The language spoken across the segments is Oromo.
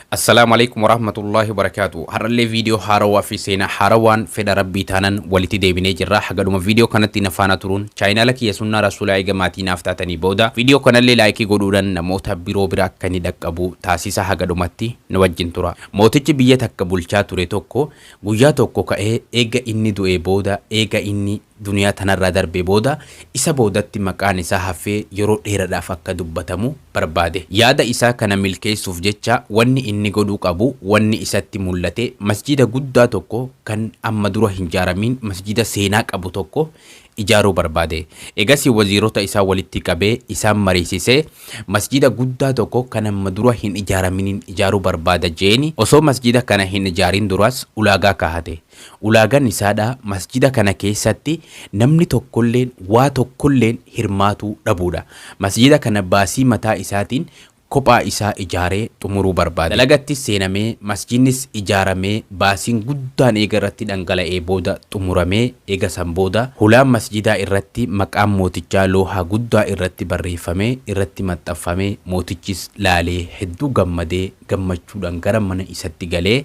Assalamualaikum warahmatullahi wabarakatuh. Harallee video harawaa fi seenaa harawaan fedha rabbii taanan walitti deebinee jirra. Hagaduma video kanatti na faana turuun chaayinaala kiyya sunnaa rasuulaa eega maatii naaf taatanii booda video kanallee laayikii godhuudhaan namoota biroo bira akka inni dhaqqabu taasisa. Hagadumatti na wajjin tura. Mootichi biyya takka bulchaa ture tokko guyyaa tokko ka'ee eega inni du'ee booda eega inni duniyaa tanarraa darbee booda isa boodatti maqaan isaa hafee yeroo dheeraadhaaf akka dubbatamu barbaade. Yaada isaa kana milkeessuuf jecha wanni inni godhuu qabu wanni isatti mul'ate masjida guddaa tokko kan amma dura hin ijaaramin masjida seenaa qabu tokko ijaaruu barbaade. Egasii waziirota isaa walitti qabee isaan mariisisee masjida guddaa tokko kan amma dura hin ijaaraminiin ijaaruu barbaada jeeni. Osoo masjida kana hin ijaarin duras ulaagaa kaahate. Ulaagaan isaadha masjida kana keessatti namni tokkolleen waa tokkolleen hirmaatuu dhabuudha. Masjida kana baasii mataa isaatiin kophaa isaa ijaaree xumuruu barbaade. Dalagatti seenamee masjidnis ijaaramee baasiin guddaan eega irratti dhangala'ee booda xumuramee eega san booda hulaan masjidaa irratti maqaan mootichaa loohaa guddaa irratti barreeffamee irratti maxxanfamee mootichis laalee hedduu gammadee gammachuudhaan gara mana isatti galee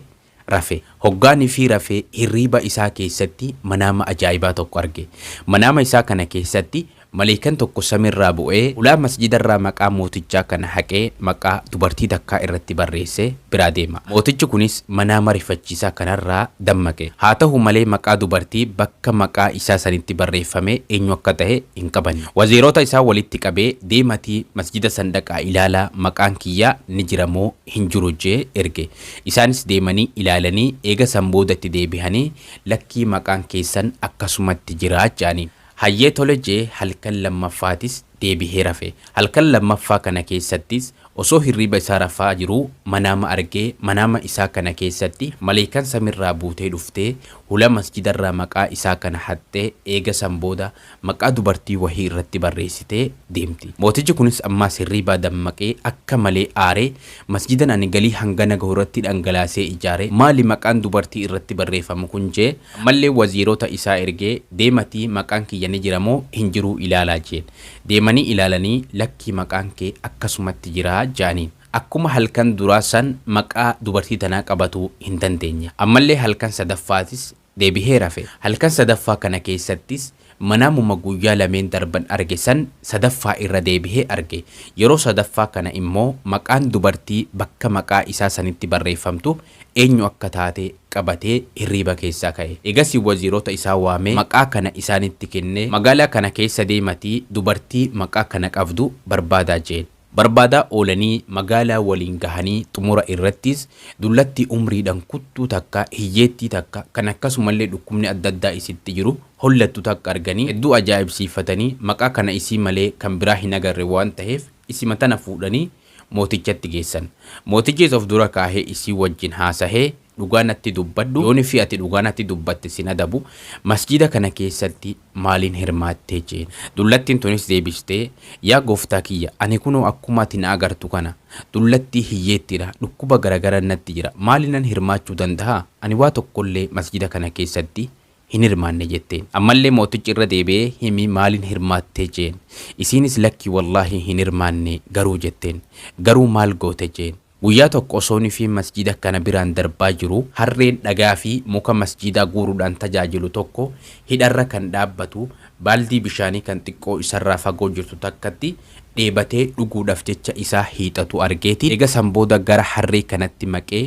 rafe. Hoggaanii fi rafee hirriiba isaa keessatti manaama ajaa'ibaa tokko arge. Manaama isaa kana keessatti maleekan tokko samiirraa bu'ee ulaa masjidarraa maqaa mootichaa kana haqee maqaa dubartii takkaa irratti barreessee biraa deema. Mootichi kunis manaama rifachiisaa kanarraa dammaqe. Haa ta'u malee maqaa dubartii bakka maqaa isaa sanitti barreeffame eenyu akka ta'e hin qabanne. Waziirota isaa walitti qabee deematii masjida sandaqaa ilaalaa maqaan kiyyaa ni jiramoo hin jiru jee erge. Isaanis deemanii ilaalanii eega san boodatti deebihanii lakkii maqaan keessan akkasumatti jiraa jaaniin. Hayyee tole jee halkan lammaffaatis deebihee rafe. Halkan lammaffaa kana keessattis osoo hirriiba isaa rafaa jiru manaama argee manaama isaa kana keessatti maleekan samiirraa buutee dhuftee hula masjidarraa maqaa isaa kana hattee eega san booda maqaa dubartii wahii irratti barreessitee deemti. Mootichi kunis ammaas hirriibaa dammaqee akka malee aaree masjidan ani galii hangana gahu irratti dhangalaasee ijaare maali maqaan dubartii irratti barreeffamu kun jee ammallee waziirota isaa ergee deematii maqaan kiyya ni jiramoo hin jiru ilaalaa jeen. Deemanii ilaalanii lakkii maqaan kee akkasumatti jira jaaniin. Akkuma halkan duraa san maqaa dubartii tanaa qabatu hin dandeenye. Ammallee halkan sadaffaatis deebihee rafe. Halkan sadaffaa kana keessattis manaamuma guyyaa lameen darban arge san sadaffaa irra deebihee arge. Yeroo sadaffaa kana immoo maqaan dubartii bakka maqaa isaa sanitti barreeffamtu eenyu akka taate qabatee hirriiba keessaa ka'e. Egasii waziirota isaa waamee maqaa kana isaanitti kennee magaalaa kana keessa deematii dubartii maqaa kana qabdu barbaadaa jeen. Barbaadaa oolanii magaalaa waliin gahanii xumura irrattis dullatti umriidhaan kuttuu takka hiyyeettii takka kan akkasumallee dhukkubni adda addaa isitti jiru hollattu takka arganii hedduu ajaa'ibsiifatanii maqaa kana isii malee kan biraa hin agarre waan ta'eef isima tana fuudhanii mootichatti geessan. Mootichis of dura kaahee isii wajjin haasahee dhugaanatti dubbadhu yooni fi ati dhugaanatti dubbatte sin adabu masjida kana keessatti maaliin hirmaattee jeen. Dullattiin tunis deebistee yaa gooftaa kiyya ani kunoo akkuma ati na agartu kana dullattii hiyyeettidha dhukkuba garagara natti jira maaliinan hirmaachuu danda'a ani waa tokkollee masjida kana keessatti hin hirmaanne jetteen. Ammallee mootichi irra deebi'ee himi maaliin hirmaattee jeen. Isiinis lakki wallaahi hin hirmaanne garuu jetteen. Garuu maal goote jeen. Guyyaa tokko osoonii fi masjida kana biraan darbaa jiru harreen dhagaa fi muka masjidaa guuruudhaan tajaajilu tokko hidharra kan dhaabbatu baaldii bishaanii kan xiqqoo isarraa fagoo jirtu takkatti dheebatee dhuguudhaaf jecha isaa hiixatu argeeti. Eega san booda gara harree kanatti maqee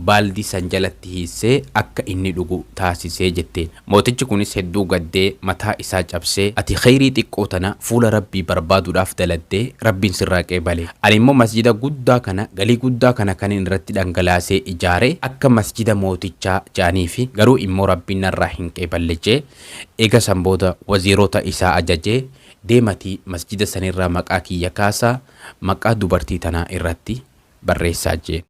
baaldii san jalatti hiisee akka inni dhugu taasisee jetteen. Mootichi kunis hedduu gaddee mataa isaa cabsee ati khayrii xiqqoo tana fuula rabbii barbaaduudhaaf daladdee rabbiin sirraa qeebale. Ani immoo masjida guddaa kana galii guddaa kana kan irratti dhangalaasee ijaare akka masjida mootichaa jaanii fi garuu immoo rabbiin narraa hin qeeballe jee. Eega san booda waziirota isaa ajajee deematii masjida sanirraa maqaa kiyya kaasaa maqaa dubartii tanaa irratti barreessaa jee.